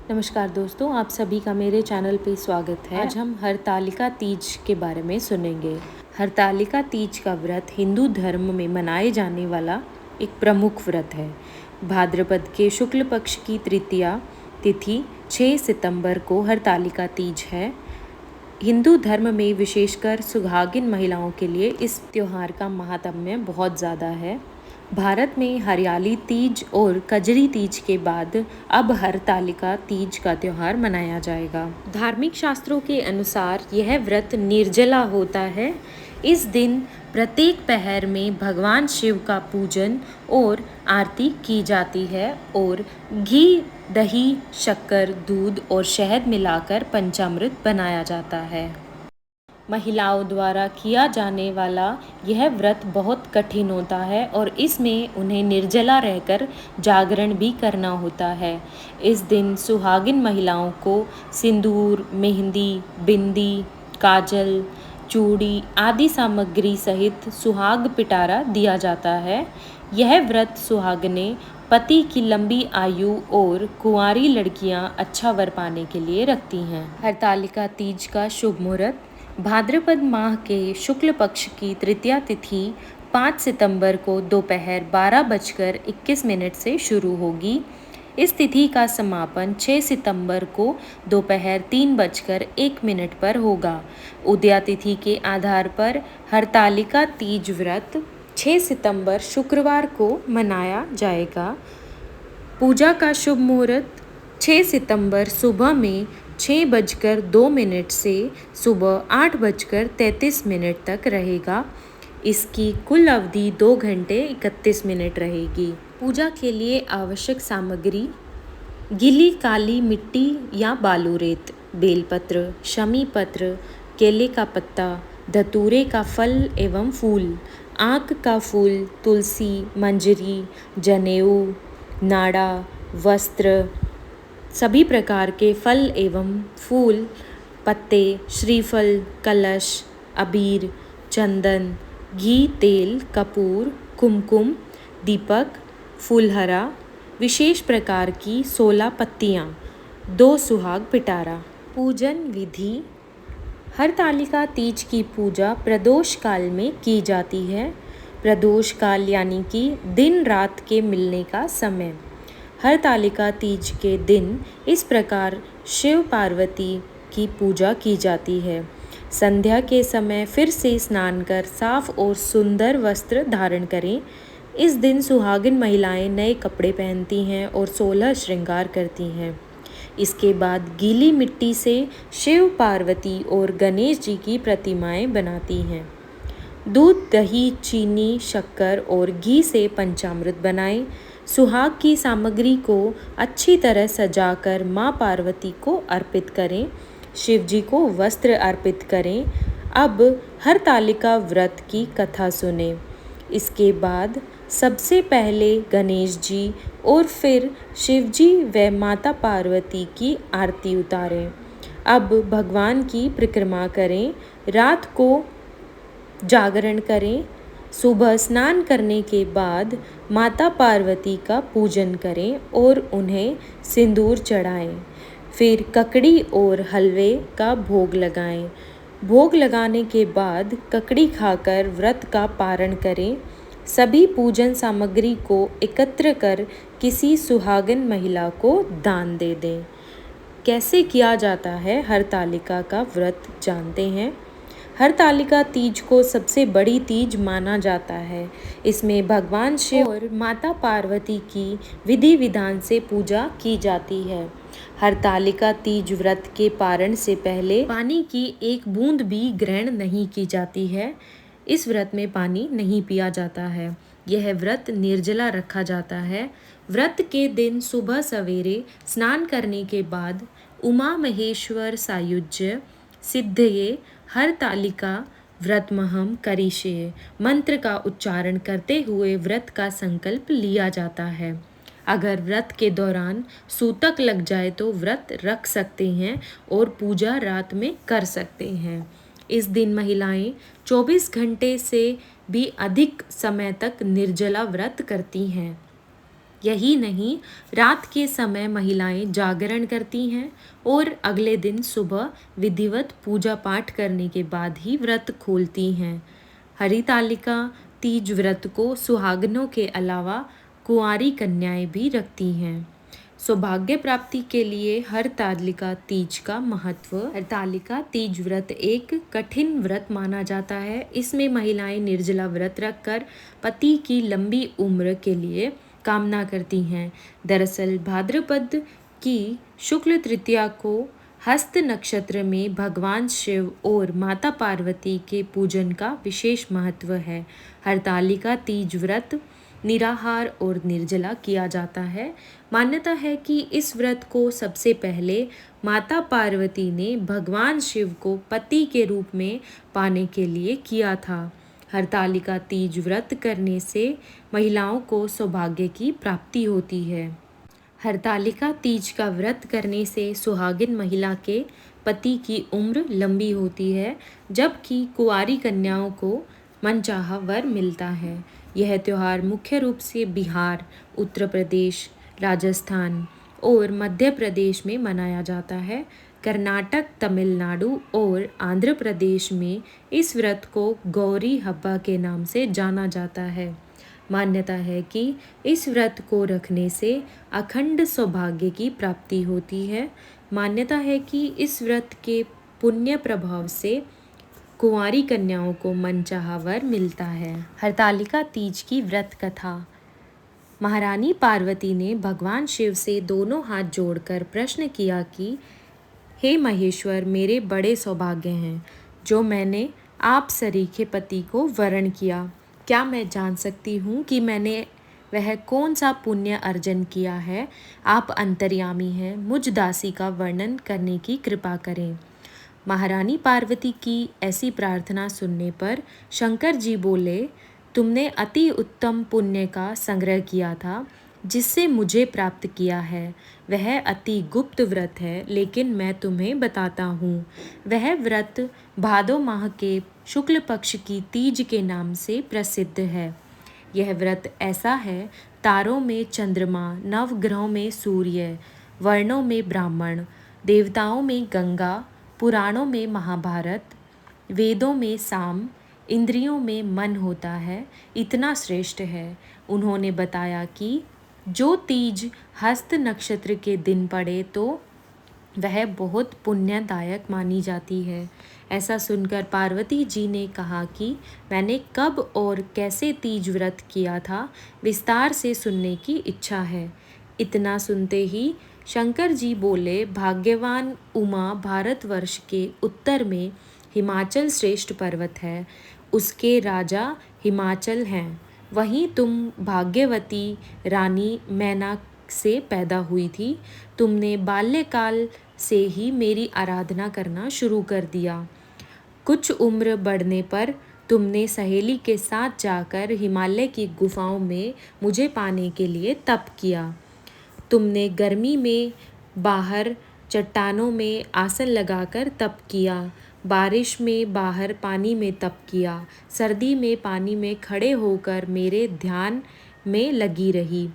नमस्कार दोस्तों, आप सभी का मेरे चैनल पे स्वागत है। आज हम हरतालिका तीज के बारे में सुनेंगे। हरतालिका तीज का व्रत हिंदू धर्म में मनाए जाने वाला एक प्रमुख व्रत है। भाद्रपद के शुक्ल पक्ष की तृतीया तिथि 6 सितंबर को हरतालिका तीज है। हिंदू धर्म में विशेषकर सुहागिन महिलाओं के लिए इस त्योहार का महात्म्य बहुत ज़्यादा है। भारत में हरियाली तीज और कजरी तीज के बाद अब हरतालिका तीज का त्योहार मनाया जाएगा। धार्मिक शास्त्रों के अनुसार यह व्रत निर्जला होता है। इस दिन प्रत्येक पहर में भगवान शिव का पूजन और आरती की जाती है और घी, दही, शक्कर, दूध और शहद मिलाकर पंचामृत बनाया जाता है। महिलाओं द्वारा किया जाने वाला यह व्रत बहुत कठिन होता है और इसमें उन्हें निर्जला रहकर जागरण भी करना होता है। इस दिन सुहागिन महिलाओं को सिंदूर, मेहंदी, बिंदी, काजल, चूड़ी आदि सामग्री सहित सुहाग पिटारा दिया जाता है। यह व्रत सुहागनें पति की लंबी आयु और कुंवारी लड़कियां अच्छा वर पाने के लिए रखती हैं। हरतालिका तीज का शुभ मुहूर्त भाद्रपद माह के शुक्ल पक्ष की तृतीया तिथि 5 सितंबर को दोपहर 12:21 से शुरू होगी। इस तिथि का समापन 6 सितंबर को दोपहर 3:01 पर होगा। उदया तिथि के आधार पर हरतालिका तीज व्रत 6 सितंबर शुक्रवार को मनाया जाएगा। पूजा का शुभ मुहूर्त 6 सितंबर सुबह में 6:02 से सुबह 8:33 तक रहेगा। इसकी कुल अवधि 2 घंटे 31 मिनट रहेगी। पूजा के लिए आवश्यक सामग्री: गीली काली मिट्टी या बालू रेत, बेलपत्र, शमी पत्र, केले का पत्ता, धतूरे का फल एवं फूल, आक का फूल, तुलसी, मंजरी, जनेऊ, नाड़ा, वस्त्र, सभी प्रकार के फल एवं फूल, पत्ते, श्रीफल, कलश, अबीर, चंदन, घी, तेल, कपूर, कुमकुम, दीपक, फूलहरा, विशेष प्रकार की 16 पत्तियाँ, 2 सुहाग पिटारा। पूजन विधि: हरतालिका तीज की पूजा प्रदोष काल में की जाती है। प्रदोष काल यानी कि दिन रात के मिलने का समय। हरतालिका तीज के दिन इस प्रकार शिव पार्वती की पूजा की जाती है। संध्या के समय फिर से स्नान कर साफ और सुंदर वस्त्र धारण करें। इस दिन सुहागिन महिलाएं नए कपड़े पहनती हैं और 16 श्रृंगार करती हैं। इसके बाद गीली मिट्टी से शिव, पार्वती और गणेश जी की प्रतिमाएं बनाती हैं। दूध, दही, चीनी, शक्कर और घी से पंचामृत बनाएं। सुहाग की सामग्री को अच्छी तरह सजाकर माँ पार्वती को अर्पित करें। शिव जी को वस्त्र अर्पित करें। अब हरतालिका व्रत की कथा सुने। इसके बाद सबसे पहले गणेश जी और फिर शिव जी व माता पार्वती की आरती उतारें। अब भगवान की परिक्रमा करें। रात को जागरण करें। सुबह स्नान करने के बाद माता पार्वती का पूजन करें और उन्हें सिंदूर चढ़ाएं। फिर ककड़ी और हलवे का भोग लगाएं। भोग लगाने के बाद ककड़ी खाकर व्रत का पारण करें। सभी पूजन सामग्री को एकत्र कर किसी सुहागिन महिला को दान दे दें। कैसे किया जाता है हरतालिका का व्रत जानते हैं। हरतालिका तीज को सबसे बड़ी तीज माना जाता है। इसमें भगवान शिव और माता पार्वती की विधि विधान से पूजा की जाती है। हरतालिका तीज व्रत के पारण से पहले पानी की एक बूंद भी ग्रहण नहीं की जाती है। इस व्रत में पानी नहीं पिया जाता है। यह व्रत निर्जला रखा जाता है। व्रत के दिन सुबह सवेरे स्नान करने के बाद उमा महेश्वर सायुज्य सिद्धये हरतालिका व्रतमहम करिष्ये मंत्र का उच्चारण करते हुए व्रत का संकल्प लिया जाता है। अगर व्रत के दौरान सूतक लग जाए तो व्रत रख सकते हैं और पूजा रात में कर सकते हैं। इस दिन महिलाएं 24 घंटे से भी अधिक समय तक निर्जला व्रत करती हैं। यही नहीं, रात के समय महिलाएं जागरण करती हैं और अगले दिन सुबह विधिवत पूजा पाठ करने के बाद ही व्रत खोलती हैं। हरितालिका तीज व्रत को सुहागनों के अलावा कुंवारी कन्याएं भी रखती हैं। सौभाग्य प्राप्ति के लिए हरतालिका तीज का महत्व। हरतालिका तीज व्रत एक कठिन व्रत माना जाता है। इसमें महिलाएं निर्जला व्रत रखकर पति की लंबी उम्र के लिए कामना करती हैं। दरअसल भाद्रपद की शुक्ल तृतीया को हस्त नक्षत्र में भगवान शिव और माता पार्वती के पूजन का विशेष महत्व है। हरतालिका तीज व्रत निराहार और निर्जला किया जाता है। मान्यता है कि इस व्रत को सबसे पहले माता पार्वती ने भगवान शिव को पति के रूप में पाने के लिए किया था। हरतालिका तीज व्रत करने से महिलाओं को सौभाग्य की प्राप्ति होती है। हरतालिका तीज का व्रत करने से सुहागिन महिला के पति की उम्र लंबी होती है, जबकि कुंवारी कन्याओं को मनचाहा वर मिलता है। यह त्यौहार मुख्य रूप से बिहार, उत्तर प्रदेश, राजस्थान और मध्य प्रदेश में मनाया जाता है। कर्नाटक, तमिलनाडु और आंध्र प्रदेश में इस व्रत को गौरी हब्बा के नाम से जाना जाता है। मान्यता है कि इस व्रत को रखने से अखंड सौभाग्य की प्राप्ति होती है। मान्यता है कि इस व्रत के पुण्य प्रभाव से कुंवारी कन्याओं को मनचाहा वर मिलता है। हरतालिका तीज की व्रत कथा। महारानी पार्वती ने भगवान शिव से दोनों हाथ जोड़कर प्रश्न किया कि हे महेश्वर, मेरे बड़े सौभाग्य हैं जो मैंने आप सरीखे पति को वरण किया। क्या मैं जान सकती हूँ कि मैंने वह कौन सा पुण्य अर्जन किया है? आप अंतर्यामी हैं, मुझ दासी का वर्णन करने की कृपा करें। महारानी पार्वती की ऐसी प्रार्थना सुनने पर शंकर जी बोले, तुमने अति उत्तम पुण्य का संग्रह किया था जिससे मुझे प्राप्त किया है। वह अति गुप्त व्रत है, लेकिन मैं तुम्हें बताता हूँ। वह व्रत भादो माह के शुक्ल पक्ष की तीज के नाम से प्रसिद्ध है। यह व्रत ऐसा है, तारों में चंद्रमा, नवग्रहों में सूर्य, वर्णों में ब्राह्मण, देवताओं में गंगा, पुराणों में महाभारत, वेदों में साम, इंद्रियों में मन होता है, इतना श्रेष्ठ है। उन्होंने बताया कि जो तीज हस्त नक्षत्र के दिन पड़े तो वह बहुत पुण्यदायक मानी जाती है। ऐसा सुनकर पार्वती जी ने कहा कि मैंने कब और कैसे तीज व्रत किया था, विस्तार से सुनने की इच्छा है। इतना सुनते ही शंकर जी बोले, भाग्यवान उमा भारतवर्ष के उत्तर में हिमाचल श्रेष्ठ पर्वत है, उसके राजा हिमाचल हैं। वहीं तुम भाग्यवती रानी मैना से पैदा हुई थी। तुमने बाल्यकाल से ही मेरी आराधना करना शुरू कर दिया। कुछ उम्र बढ़ने पर तुमने सहेली के साथ जाकर हिमालय की गुफाओं में मुझे पाने के लिए तप किया। तुमने गर्मी में बाहर चट्टानों में आसन लगाकर तप किया, बारिश में बाहर पानी में तप किया, सर्दी में पानी में खड़े होकर मेरे ध्यान में लगी रही।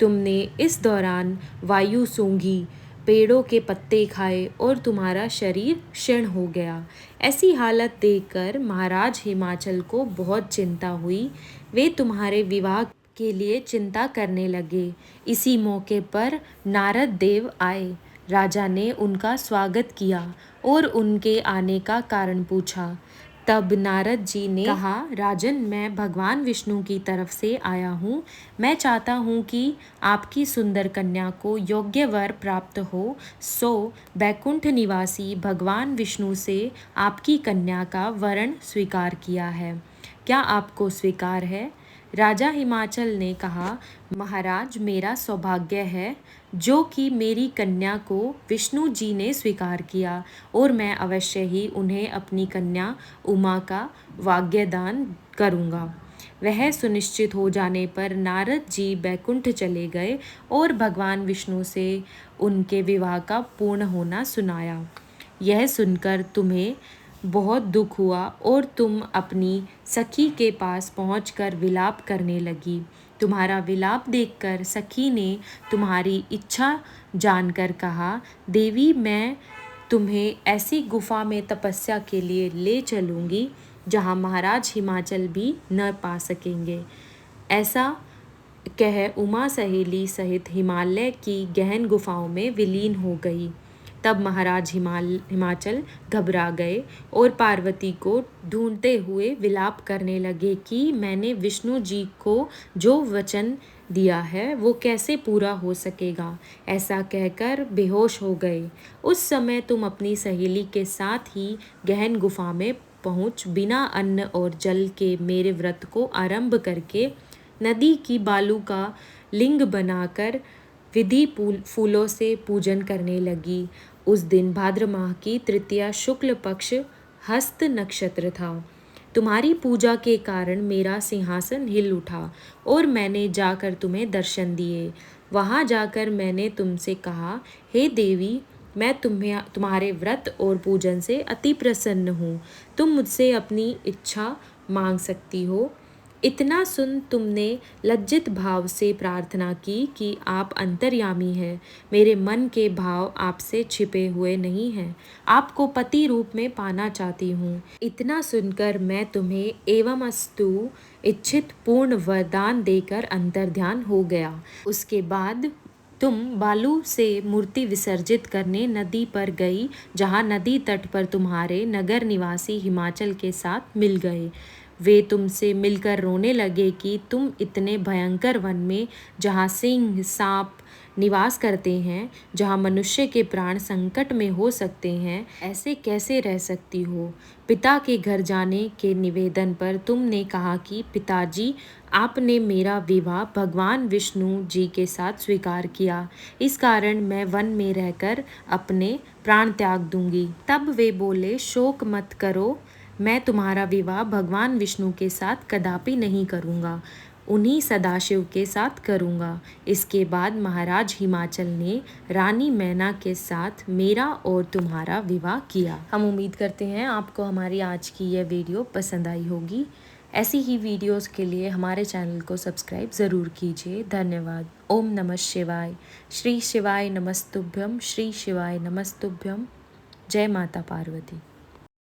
तुमने इस दौरान वायु सूंघी, पेड़ों के पत्ते खाए और तुम्हारा शरीर क्षीण हो गया। ऐसी हालत देखकर महाराज हिमाचल को बहुत चिंता हुई। वे तुम्हारे विवाह के लिए चिंता करने लगे। इसी मौके पर नारद देव आए। राजा ने उनका स्वागत किया और उनके आने का कारण पूछा। तब नारद जी ने कहा, राजन, मैं भगवान विष्णु की तरफ से आया हूँ। मैं चाहता हूँ कि आपकी सुंदर कन्या को योग्य वर प्राप्त हो, सो बैकुंठ निवासी भगवान विष्णु से आपकी कन्या का वरण स्वीकार किया है। क्या आपको स्वीकार है? राजा हिमाचल ने कहा, महाराज, मेरा सौभाग्य है जो कि मेरी कन्या को विष्णु जी ने स्वीकार किया और मैं अवश्य ही उन्हें अपनी कन्या उमा का वाग्यदान करूँगा। वह सुनिश्चित हो जाने पर नारद जी बैकुंठ चले गए और भगवान विष्णु से उनके विवाह का पूर्ण होना सुनाया। यह सुनकर तुम्हें बहुत दुख हुआ और तुम अपनी सखी के पास पहुंचकर विलाप करने लगी। तुम्हारा विलाप देखकर सखी ने तुम्हारी इच्छा जानकर कहा, देवी मैं तुम्हें ऐसी गुफा में तपस्या के लिए ले चलूँगी जहाँ महाराज हिमाचल भी न पा सकेंगे। ऐसा कह उमा सहेली सहित हिमालय की गहन गुफाओं में विलीन हो गई। तब महाराज हिमाचल घबरा गए और पार्वती को ढूंढते हुए विलाप करने लगे कि मैंने विष्णु जी को जो वचन दिया है वो कैसे पूरा हो सकेगा। ऐसा कहकर बेहोश हो गए। उस समय तुम अपनी सहेली के साथ ही गहन गुफा में पहुँच बिना अन्न और जल के मेरे व्रत को आरंभ करके नदी की बालू का लिंग बनाकर विधि फूलों से पूजन करने लगी। उस दिन भाद्र माह की तृतीया शुक्ल पक्ष हस्त नक्षत्र था। तुम्हारी पूजा के कारण मेरा सिंहासन हिल उठा और मैंने जाकर तुम्हें दर्शन दिए। वहाँ जाकर मैंने तुमसे कहा, हे देवी, मैं तुम्हारे व्रत और पूजन से अति प्रसन्न हूँ। तुम मुझसे अपनी इच्छा मांग सकती हो। इतना सुन तुमने लज्जित भाव से प्रार्थना की कि आप अंतर्यामी हैं। मेरे मन के भाव आपसे छिपे हुए नहीं हैं। आपको पति रूप में पाना चाहती हूँ। इतना सुनकर मैं तुम्हें एवमस्तु इच्छित पूर्ण वरदान देकर अंतर्ध्यान हो गया। उसके बाद तुम बालू से मूर्ति विसर्जित करने नदी पर गई, जहाँ नदी तट पर तुम्हारे नगर निवासी हिमाचल के साथ मिल गए। वे तुमसे मिलकर रोने लगे कि तुम इतने भयंकर वन में, जहाँ सिंह सांप निवास करते हैं, जहाँ मनुष्य के प्राण संकट में हो सकते हैं, ऐसे कैसे रह सकती हो। पिता के घर जाने के निवेदन पर तुमने कहा कि पिताजी, आपने मेरा विवाह भगवान विष्णु जी के साथ स्वीकार किया, इस कारण मैं वन में रहकर अपने प्राण त्याग दूंगी। तब वे बोले, शोक मत करो, मैं तुम्हारा विवाह भगवान विष्णु के साथ कदापि नहीं करूँगा, उन्हीं सदाशिव के साथ करूँगा। इसके बाद महाराज हिमाचल ने रानी मैना के साथ मेरा और तुम्हारा विवाह किया। हम उम्मीद करते हैं आपको हमारी आज की यह वीडियो पसंद आई होगी। ऐसी ही वीडियोस के लिए हमारे चैनल को सब्सक्राइब ज़रूर कीजिए। धन्यवाद। ओम नमः शिवाय। श्री शिवाय नमस्तुभ्यम। श्री शिवाय नमस्तुभ्यम। जय माता पार्वती।